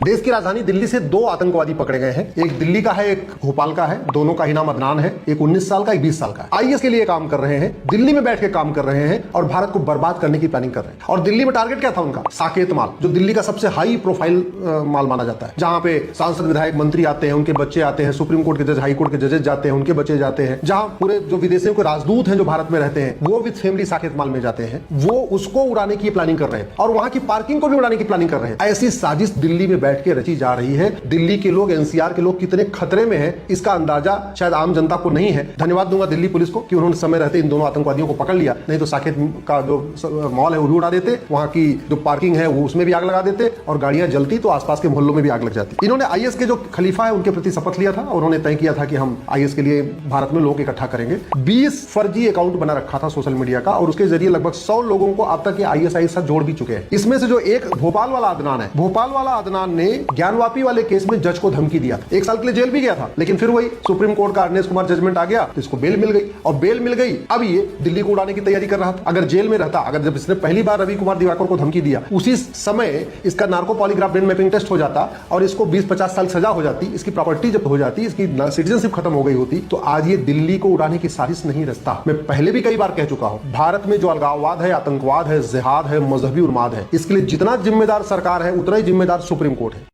देश की राजधानी दिल्ली से दो आतंकवादी पकड़े गए हैं। एक दिल्ली का है, एक भोपाल का है। दोनों का ही नाम अदनान है। एक 19 साल का, एक 20 साल का। आईएस के लिए काम कर रहे हैं, दिल्ली में बैठ के काम कर रहे हैं और भारत को बर्बाद करने की प्लानिंग कर रहे हैं। और दिल्ली में टारगेट क्या था उनका? साकेत माल, जो दिल्ली का सबसे हाई प्रोफाइल माल माना जाता है, जहां पे सांसद विधायक मंत्री आते हैं, उनके बच्चे आते हैं, सुप्रीम कोर्ट के जज, हाई कोर्ट के जजेस जाते हैं, उनके बच्चे जाते हैं, जहां पूरे जो विदेशियों के राजदूत हैं जो भारत में रहते हैं वो विद फैमिली साकेत माल में जाते हैं। वो उसको उड़ाने की प्लानिंग कर रहे हैं और वहां की पार्किंग को भी उड़ाने की प्लानिंग कर रहे हैं। ऐसी साजिश दिल्ली में बैठ के रची जा रही है। दिल्ली के लोग, एनसीआर के लोग कितने खतरे में हैं, इसका अंदाजा शायद आम जनता को नहीं है। धन्यवाद दूंगा दिल्ली पुलिस को कि उन्होंने समय रहते इन दोनों आतंकवादियों को पकड़ लिया, नहीं तो साकेत का जो मॉल है वो भी उड़ा देते, वहां की जो पार्किंग है वो उसमें भी आग लगा देते और गाड़ियां जलती तो आसपास के मोहल्लों में भी आग लग जाती। इन्होंने आईएस के जो खलीफा है उनके प्रति शपथ लिया था और उन्होंने तय किया था कि हम आईएस के लिए भारत में लोग इकट्ठा करेंगे। 20 फर्जी अकाउंट बना रखा था सोशल मीडिया का और उसके जरिए लगभग 100 लोगों को अब तक आईएसआई से जोड़ भी चुके हैं। इसमें से जो एक भोपाल वाला अदनान है, भोपाल वाला अदनान ने ज्ञानवापी वाले केस में जज को धमकी दिया था। 1 साल के लिए जेल भी गया था, लेकिन फिर वही सुप्रीम कोर्ट का अरनेश कुमार जजमेंट आ गया तो इसको बेल मिल गई और बेल मिल गई। अब ये दिल्ली को उड़ाने की तैयारी कर रहा था। अगर जेल में रहता, अगर जब इसने पहली बार रवि कुमार दिवाकर को धमकी दिया, उसी समय इसका narco polygraph brain mapping test हो जाता और इसको 20-50 साल सजा हो जाती, इसकी प्रॉपर्टी जब हो जाती, इसकी सिटीजनशिप खत्म हो गई होती, तो आज ये दिल्ली को उड़ाने की साजिश नहीं रचता। मैं पहले भी कई बार कह चुका हूं, भारत में जो अलगाववाद है, आतंकवाद है, जिहाद है, मजहबी उन्माद है, इसके लिए जितना जिम्मेदार सरकार है उतना ही जिम्मेदार सुप्रीम कोर्ट है।